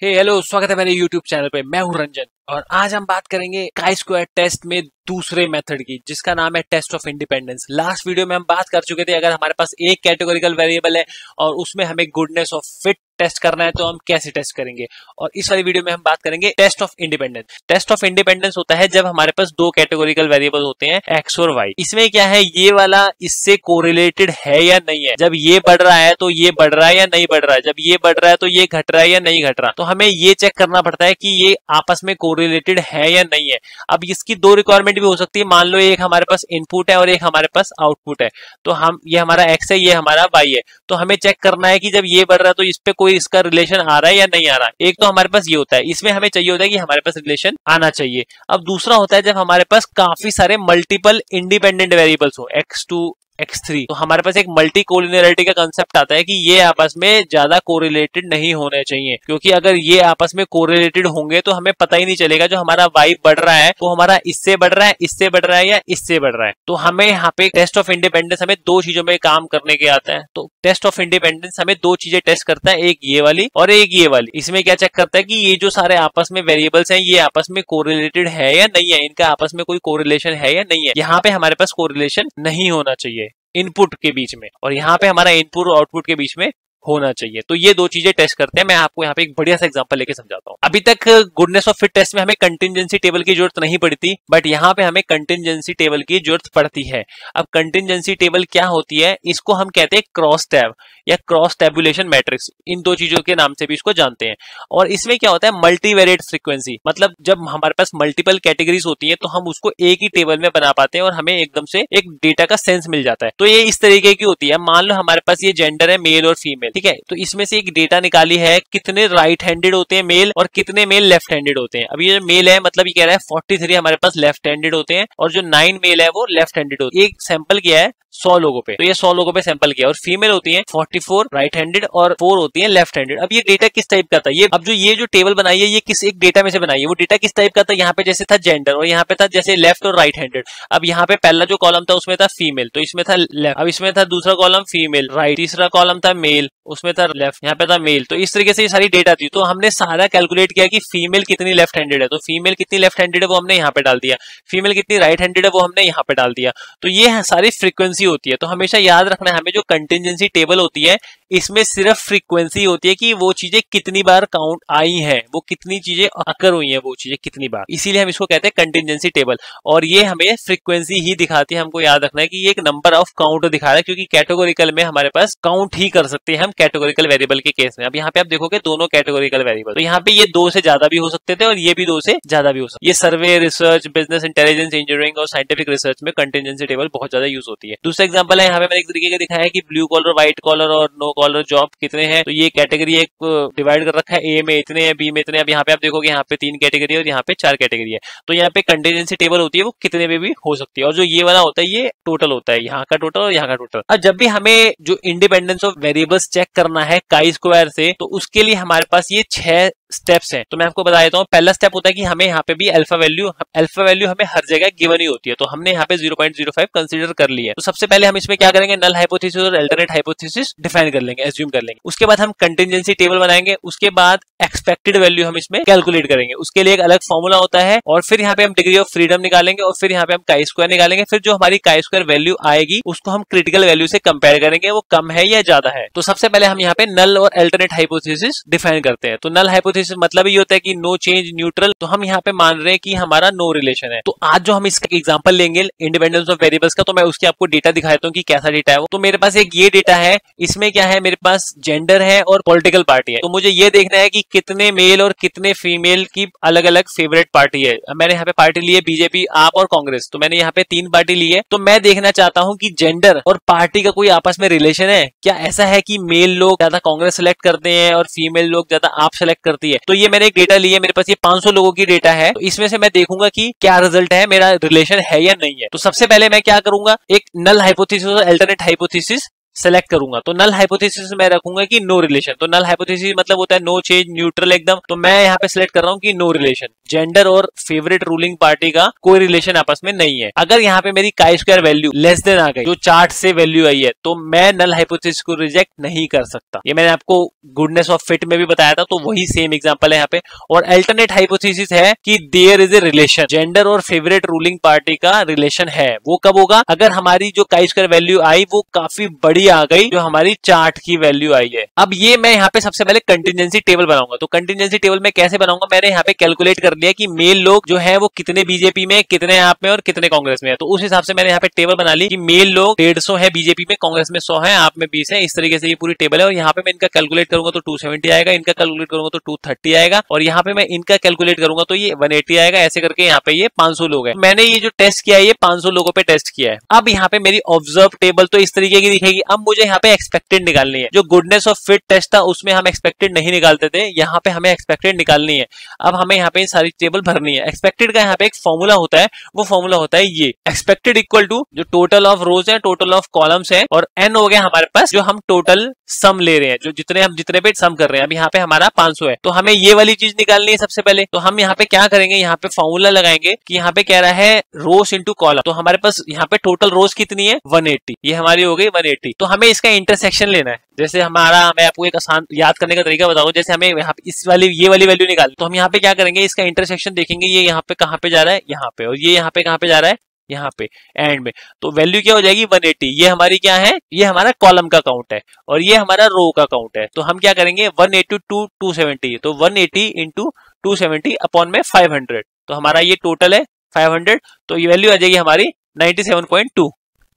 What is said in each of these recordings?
Hello, स्वागत है मेरे YouTube चैनल पे। मैं हूं रंजन और आज हम बात करेंगे काई स्क्वायर टेस्ट में दूसरे मेथड की, जिसका नाम है test of independence. Last video में हम बात कर चुके थे, अगर हमारे पास एक कैटेगोरिकल वेरिएबल है और उसमें हमें गुडनेस ऑफ फिट टेस्ट करना है तो हम कैसे टेस्ट करेंगे। और इस वाली वीडियो में हम बात करेंगे test of independence. Test of independence होता है जब हमारे पास दो कैटेगोरिकल वेरिएबल होते हैं, एक्स और वाई। इसमें क्या है, ये वाला इससे कोरिलेटेड है या नहीं है। जब ये बढ़ रहा है तो ये बढ़ रहा है या नहीं बढ़ रहा है, जब ये बढ़ रहा है तो ये घट रहा है या नहीं घट रहा। तो हमें ये चेक करना पड़ता है कि ये आपस में कोरिलेटेड है या नहीं है। अब इसकी दो रिक्वायरमेंट भी हो सकती है। मान लो एक हमारे पास इनपुट है और एक हमारे पास आउटपुट है। तो हम ये हमारा एक्स है, ये हमारा वाई है। तो हमें चेक करना है कि जब ये बढ़ रहा है तो इस पे कोई इसका रिलेशन आ रहा है या नहीं आ रहा है। एक तो हमारे पास ये होता है, इसमें हमें चाहिए होता है कि हमारे पास रिलेशन आना चाहिए। अब दूसरा होता है जब हमारे पास काफी सारे मल्टीपल इंडिपेंडेंट वेरिएबल्स हो, x2 x3, तो हमारे पास एक मल्टी कोलिनियरिटी का कंसेप्ट आता है कि ये आपस में ज्यादा कोरिलेटेड नहीं होने चाहिए, क्योंकि अगर ये आपस में कोरिलेटेड होंगे तो हमें पता ही नहीं चलेगा जो हमारा वाई बढ़ रहा है वो हमारा इससे बढ़ रहा है, इससे बढ़ रहा है या इससे बढ़ रहा है। तो हमें यहाँ पे टेस्ट ऑफ इंडिपेंडेंस हमें दो चीजों में काम करने के आता है। तो टेस्ट ऑफ इंडिपेंडेंस हमें दो चीजें टेस्ट करता है, एक ये वाली और एक ये वाली। इसमें क्या चेक करता है कि ये जो सारे आपस में वेरिएबल्स हैं ये आपस में कोरिलेटेड है या नहीं है, इनका आपस में कोई कोरिलेशन है या नहीं है। यहाँ पे हमारे पास कोरिलेशन नहीं होना चाहिए इनपुट के बीच में, और यहाँ पे हमारा इनपुट और आउटपुट के बीच में होना चाहिए। तो ये दो चीजें टेस्ट करते हैं। मैं आपको यहाँ पे एक बढ़िया सा एग्जांपल लेके समझाता हूँ। अभी तक गुडनेस ऑफ फिट टेस्ट में हमें कंटिंजेंसी टेबल की जरूरत नहीं पड़ी थी, बट यहाँ पे हमें कंटिंजेंसी टेबल की जरूरत पड़ती है। अब कंटिंजेंसी टेबल क्या होती है, इसको हम कहते हैं क्रॉस टैब या क्रॉस टैबुलेशन मैट्रिक्स। इन दो चीजों के नाम से भी इसको जानते हैं। और इसमें क्या होता है, मल्टीवेरिएट फ्रीक्वेंसी, मतलब जब हमारे पास मल्टीपल कैटेगरीज होती है तो हम उसको एक ही टेबल में बना पाते हैं और हमें एकदम से एक डेटा का सेंस मिल जाता है। तो ये इस तरीके की होती है। मान लो हमारे पास ये जेंडर है, मेल और फीमेल, ठीक है। तो इसमें से एक डेटा निकाली है, कितने राइट हैंडेड होते हैं मेल और कितने मेल लेफ्ट हैंडेड होते हैं। अब ये जो मेल है, मतलब ये कह रहा है 43 हमारे पास लेफ्ट हैंडेड होते हैं और जो 9 मेल है वो लेफ्ट हैंडेड होते हैं। एक सैंपल किया है 100 लोगों पे, तो ये 100 लोगों पे सैंपल किया, और फीमेल होती है 44 राइट हैंडेड और 4 होती है लेफ्ट हैंडेड। अब ये डेटा किस टाइप का था, ये अब जो ये जो टेबल बनाई है ये किस एक डेटा में से बनाई है। वो डेटा किस टाइप का था, यहाँ पे जैसे था जेंडर और यहाँ पे था जैसे लेफ्ट और राइट हैंडेड। अब यहाँ पे पहला जो कॉलम था उसमें था फीमेल, तो इसमें था लेफ्ट। अब इसमें था दूसरा कॉलम फीमेल राइट, तीसरा कॉलम था मेल, उसमें था लेफ्ट, यहाँ पे था मेल। तो इस तरीके से ये सारी डेटा थी। तो हमने सारा कैलकुलेट किया कि फीमेल कितनी लेफ्ट हैंडेड है, तो फीमेल कितनी लेफ्ट हैंडेड है वो हमने यहाँ पे डाल दिया, फीमेल कितनी राइट हैंडेड है वो हमने यहाँ पे डाल दिया। तो ये सारी फ्रीक्वेंसी होती है। तो हमेशा याद रखना है, हमें जो कंटिंजेंसी टेबल होती है इसमें सिर्फ फ्रीक्वेंसी होती है कि वो चीजें कितनी बार काउंट आई हैं, वो कितनी चीजें अकर हुई हैं, वो चीजें कितनी बार। इसीलिए हम इसको कहते हैं कंटिंजेंसी टेबल। और ये हमें फ्रीक्वेंसी ही दिखाती है। हमको याद रखना है कि ये एक नंबर ऑफ काउंट दिखा रहा है, क्योंकि कैटेगोरिकल में हमारे पास काउंट ही कर सकते हैं हम कैटेगोरिकल वेरिएबल के केस में। अब यहाँ पे आप देखोगे दोनों कैटेगोरिकल वेरिएबल, तो यहाँ पे ये 2 से ज्यादा भी हो सकते थे और ये भी 2 से ज्यादा भी हो सकते। ये सर्वे, रिसर्च, बिजनेस इंटेलिजेंस, इंजीनियरिंग और साइंटिफिक रिसर्च में कंटिंजेंसी टेबल बहुत ज्यादा यूज होती है। दूसरा एग्जांपल है, यहाँ पे मैंने एक तरीके का दिखाया है कि ब्लू कॉलर, व्हाइट कॉलर और नो कॉलर जॉब कितने हैं। तो ये कैटेगरी एक डिवाइड कर रखा है, ए में इतने हैं, बी में इतने। अब यहाँ पे आप देखोगे यहाँ पे 3 कैटेगरी है और यहाँ पे 4 कैटेगरी है। तो यहाँ पे कंटिंजेंसी टेबल होती है वो कितने में भी हो सकती है। और जो ये वाला होता है ये टोटल होता है, यहाँ का टोटल और यहाँ का टोटल। अब जब भी हमें जो इंडिपेंडेंस ऑफ वेरिएबल्स चेक करना है काई स्क्वायर से, तो उसके लिए हमारे पास ये 6 स्टेप्स हैं। तो मैं आपको बता देता हूँ। पहला स्टेप होता है कि हमें यहाँ पे भी अल्फा वैल्यू हमें हर जगह गिवन ही होती है। तो हमने यहाँ पे 0.05 कंसीडर कर लिया है। तो सबसे पहले हम इसमें क्या करेंगे, नल हाइपोथेसिस और अल्टरनेट हाइपोथेसिस डिफाइन कर लेंगे, एज्यूम कर लेंगे। उसके बाद हम कंटिंजेंसी टेबल बनाएंगे, उसके बाद एक्सपेक्टेड वैल्यू हम इसमें कैलकुलेट करेंगे। उसके लिए एक अलग फॉर्मूला होता है, और फिर यहाँ पे हम डिग्री ऑफ फ्रीडम निकालेंगे, और फिर यहाँ पे हम काई स्क्वायर निकालेंगे। फिर जो हमारी काई स्क्वायर वैल्यू आएगी उसको हम क्रिटिकल वैल्यू से कंपेयर करेंगे, वो कम है या ज्यादा है। तो सबसे पहले हम यहाँ पे नल और अल्टरनेट हाइपोथेसिस डिफाइन करते हैं। तो नल हाइपोथेसिस मतलब ये होता है कि नो चेंज न्यूट्रल। तो हम यहाँ पे मान रहे हैं कि हमारा नो रिलेशन है। तो आज जो हम इसका एग्जांपल लेंगे इंडिपेंडेंस ऑफ वेरिएबल्स का, तो मैं उसके आपको डेटा दिखाता हूँ कि कैसा डेटा है वो। तो मेरे पास एक ये डेटा है, इसमें क्या है, मेरे पास जेंडर है और पॉलिटिकल पार्टी है। तो मुझे ये देखना है कि कितने मेल और कितने फीमेल की अलग अलग फेवरेट पार्टी है। मैंने यहाँ पे पार्टी ली है बीजेपी, आप और कांग्रेस। तो मैंने यहाँ पे 3 पार्टी ली है। तो मैं देखना चाहता हूँ कि जेंडर और पार्टी का कोई आपस में रिलेशन है क्या। ऐसा है कि मेल लोग ज्यादा कांग्रेस सेलेक्ट करते हैं और फीमेल लोग ज्यादा आप सेलेक्ट करती है। तो ये मैंने एक डेटा ली है, मेरे पास ये 500 लोगों की डेटा है। तो इसमें से मैं देखूंगा कि क्या रिजल्ट है, मेरा रिलेशन है या नहीं है। तो सबसे पहले मैं क्या करूंगा, एक नल हाइपोथेसिस और अल्टरनेट हाइपोथेसिस सेलेक्ट करूंगा तो नल हाइपोथेसिस मैं रखूंगा कि नो रिलेशन। तो नल हाइपोथेसिस मतलब होता है नो चेंज, न्यूट्रल एकदम। तो मैं यहाँ पे सिलेक्ट कर रहा हूँ कि नो रिलेशन, जेंडर और फेवरेट रूलिंग पार्टी का कोई रिलेशन आपस में नहीं है। अगर यहाँ पे मेरी chi square value less than आ गई, जो चार्ट से वैल्यू आई है, तो मैं नल हाइपोथेसिस को रिजेक्ट नहीं कर सकता। ये मैंने आपको गुडनेस ऑफ फिट में भी बताया था, तो वही सेम एग्जांपल है यहाँ पे। और अल्टरनेट हाइपोथेसिस है कि there is a relation, gender और फेवरेट रूलिंग पार्टी का रिलेशन है। वो कब होगा? अगर हमारी जो काई स्क्वायर वैल्यू आई वो काफी बड़ी आ गई, जो हमारी चार्ट की वैल्यू आई है। अब ये मैं यहाँ पे सबसे पहले कंटिजेंसी टेबल बनाऊंगा। तो कंटिजेंसी टेबल में कैसे बनाऊंगा? मैंने यहाँ पे कैलकुलेट कर लिया कि मेल लोग जो है वो कितने बीजेपी में, कितने आप में और कितने कांग्रेस में है। तो उस हिसाब से मैंने यहाँ पे टेबल बना ली कि मेल लोग 150 है बीजेपी में, कांग्रेस में 100 है, आप में 20 है। इस तरीके से ये पूरी टेबल है। और यहाँ पे मैं इनका कैलकुलेट करूंगा तो 270 आएगा, इनका कैलकुलेट करूंगा तो 230 आएगा, और यहाँ पे मैं इनका कैलकुलेट करूंगा तो ये 180 आएगा। ऐसे करके यहाँ पे ये 500 लोग हैं। मैंने ये जो टेस्ट किया है ये 500 लोगों पे टेस्ट किया है। अब यहाँ पे मेरी ऑब्जर्व टेबल तो इस तरीके की दिखेगी। अब मुझे यहाँ पे एक्सपेक्टेड निकालनी है। जो गुडनेस ऑफ फिट टेस्ट था उसमें हम एक्सपेक्टेड नहीं निकालते थे, यहाँ पे हमें एक्सपेक्टेड निकालनी है। अब हमें यहाँ पे सारी टेबल भरनी है। एक्सपेक्टेड का यहाँ पे एक फॉर्मूला होता है, वो फॉर्मूला होता है ये एक्सपेक्टेड इक्वल टू जो टोटल ऑफ रोज है, टोटल ऑफ कॉलम्स है, और एन हो गया हमारे पास जो हम टोटल सम ले रहे हैं, जो जितने पे सम कर रहे हैं। अब यहाँ पे हमारा 500 है, तो हमें ये वाली चीज निकालनी है सबसे पहले। तो हम यहाँ पे क्या करेंगे? यहाँ पे फॉर्मूला लगाएंगे कि यहाँ पे कह रहा है रोज इंटू कॉलम। तो हमारे पास यहाँ पे टोटल रोज कितनी है? 180। ये हमारी हो गई 180। तो हमें इसका इंटरसेक्शन लेना है। जैसे मैं आपको एक आसान याद करने का तरीका बताऊं। जैसे हमें यहाँ पे ये वाली वैल्यू निकाल, तो हम यहाँ पे क्या करेंगे? इसका इंटरसेक्शन देखेंगे, ये यहाँ पे कहाँ पे जा रहा है? यहाँ पे। और ये यहाँ पे कहाँ पे जा रहा है? यहाँ पे एंड में। तो वैल्यू क्या हो जाएगी? 180। ये हमारी क्या है? ये हमारा कॉलम का काउंट है, और ये हमारा रो का काउंट है। तो हम क्या करेंगे? 180 टू 270, तो 180 इंटू 270 अपॉन में 500। तो हमारा ये टोटल है 500। तो ये वैल्यू आ जाएगी हमारी 97.2।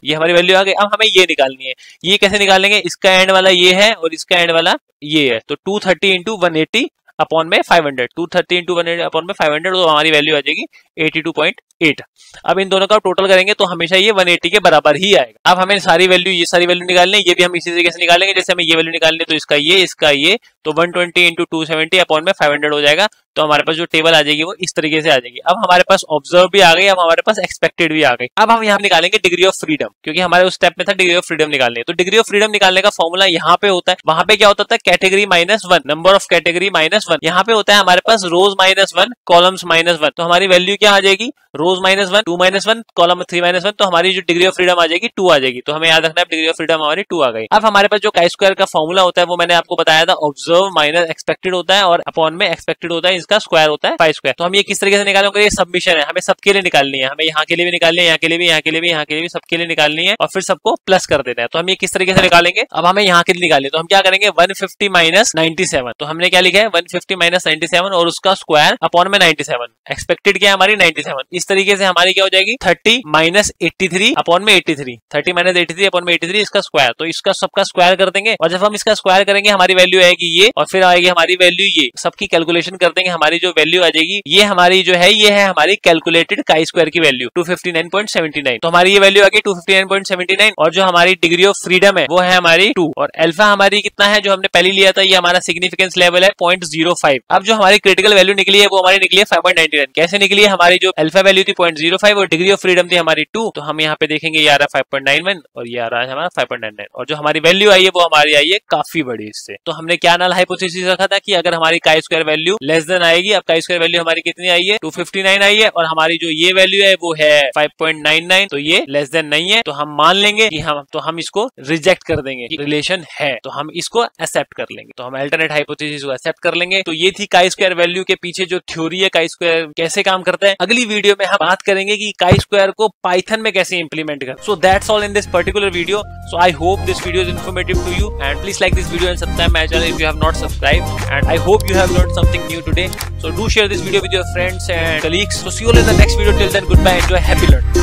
ये हमारी वैल्यू आ गई। अब हमें ये निकालनी है। ये कैसे निकालेंगे? इसका एंड वाला ये है और इसका एंड वाला ये है। तो 230 इंटू 180 अपॉन में 500, 230 इंटू 180 अपॉन में 500, तो हमारी वैल्यू आ जाएगी 82.8। अब इन दोनों का टोटल करेंगे तो हमेशा ये 180 के बराबर ही आएगा। अब हमें ये सारी वैल्यू निकालनी है। ये भी हम इसी तरीके से निकालेंगे। जैसे हमें ये वैल्यू निकालनी है तो इसका ये, तो 120 इंटू 270 अपॉन में 500 हो जाएगा। तो हमारे पास जो टेबल आ जाएगी वो इस तरीके से आ जाएगी। अब हमारे पास ऑब्जर्व भी आ गई, अब हमारे पास एक्सपेक्टेड भी आ गई। अब हम यहाँ निकालेंगे डिग्री ऑफ फ्रीडम, क्योंकि हमारे उस स्टेप में था डिग्री ऑफ फ्रीडम निकालनी है। तो डिग्री ऑफ फ्रीडम निकालने का फॉर्मूला यहाँ पे होता है। वहां पे क्या होता था? Category -1, number of category -1। यहाँ पे होता है हमारे पास रोज -1, कॉलम्स -1। तो हमारी वैल्यू क्या आ जाएगी? रोज -1, 2 -1, कॉलम 3 -1। तो हमारी जो डिग्री ऑफ फ्रीडम आ जाएगी 2 आ जाएगी। तो हमें याद रखना है डिग्री ऑफ फ्रीडम हमारी 2 आ गई। अब हमारे पास जो काई स्क्वायर का फॉर्मूला होता है वो मैंने आपको बताया था, ऑब्जर्व माइनस एक्सपेक्टेड होता है और अपॉन में एक्सपेक्टेड होता है, इसका स्क्वायर होता है पाई स्क्वायर। तो हम ये किस तरीके से निकालेंगे? ये सबमिशन है, हमें सबके लिए निकालनी है। हमें यहाँ के लिए भी निकालनी है, यहाँ के लिए भी, यहाँ के लिए भी, यहाँ के लिए भी, सबके लिए निकालनी है, और फिर सबको प्लस कर देना है। तो हम ये किस तरीके से निकालेंगे? अब हमें यहाँ के लिए निकालनी है, तो हम क्या करेंगे? 150 माइनस 97। तो हमने क्या लिखा है? 150 माइनस 97 और उसका स्क्वायर अपॉन में 97। एक्सपेक्टेड क्या है हमारी? 97। इस तरीके से हमारी क्या हो जाएगी? 30 माइनस 83 अपॉन में 83, 30 माइनस 83 अपॉन में 83, इसका स्क्वायर। तो इसका सबका स्क्वायर कर देंगे, और जब हम इसका स्क्वायर करेंगे हमारी वैल्यू आएगी ये, और फिर आएगी हमारी वैल्यू ये। सबकी कैलकुलेशन कर देंगे, हमारी जो वैल्यू आ जाएगी ये हमारी जो है ये है हमारी कैलकुलेटेड काई स्क्वायर की वैल्यू 259.79। तो हमारी ये वैल्यू आ गई 259.79, और जो हमारी डिग्री ऑफ फ्रीडम है वो है हमारी 2, और अल्फा हमारी कितना है जो हमने पहले लिया था? ये हमारा सिग्निफिकेंस लेवल है 0.05। अब जो हमारी क्रिटिकल वैल्यू निकली है वो हमारी निकली है 5.99। कैसे निकली है? हमारी जो अल्फा वैल्यू थी 0.05 और डिग्री ऑफ फ्रीडम थी हमारी 2, तो हम यहाँ पे देखेंगे ये आ रहा है 5.91 और ये आ रहा है हमारा 5.99, और जो हमारी वैल्यू आई है वो हमारी आई है काफी बड़ी इससे। तो हमने क्या नल हाइपोथेसिस रखा था कि अगर हमारी काई स्क्वायर वैल्यू लेस देन आएगी। अब काई स्क्वायर वैल्यू हमारी कितनी आई है? 259 आई है, और हमारी जो ये वैल्यू है वो है 5.99, तो ये लेस देन नहीं है। तो हम मान लेंगे कि हम इसको रिजेक्ट कर देंगे, रिलेशन है तो हम इसको एक्सेप्ट कर लेंगे। तो हम अल्टरनेट हाइपोथेसिस को एक्सेप्ट कर लेंगे। तो ये थी काई स्क्वायर वैल्यू के पीछे जो थ्योरी है, काई स्क्वायर कैसे काम करता है। अगली वीडियो में हम बात करेंगे कि काई स्क्वायर को पाइथन में कैसे इंप्लीमेंट कर। So that's all in this particular video. So I hope this video is informative to you, and please like this video and subscribe my channel if you have not subscribed, and I hope you have learned something new today. So do share this video with your friends and colleagues. So see you all in the next video. Till then, goodbye. Enjoy, happy learning.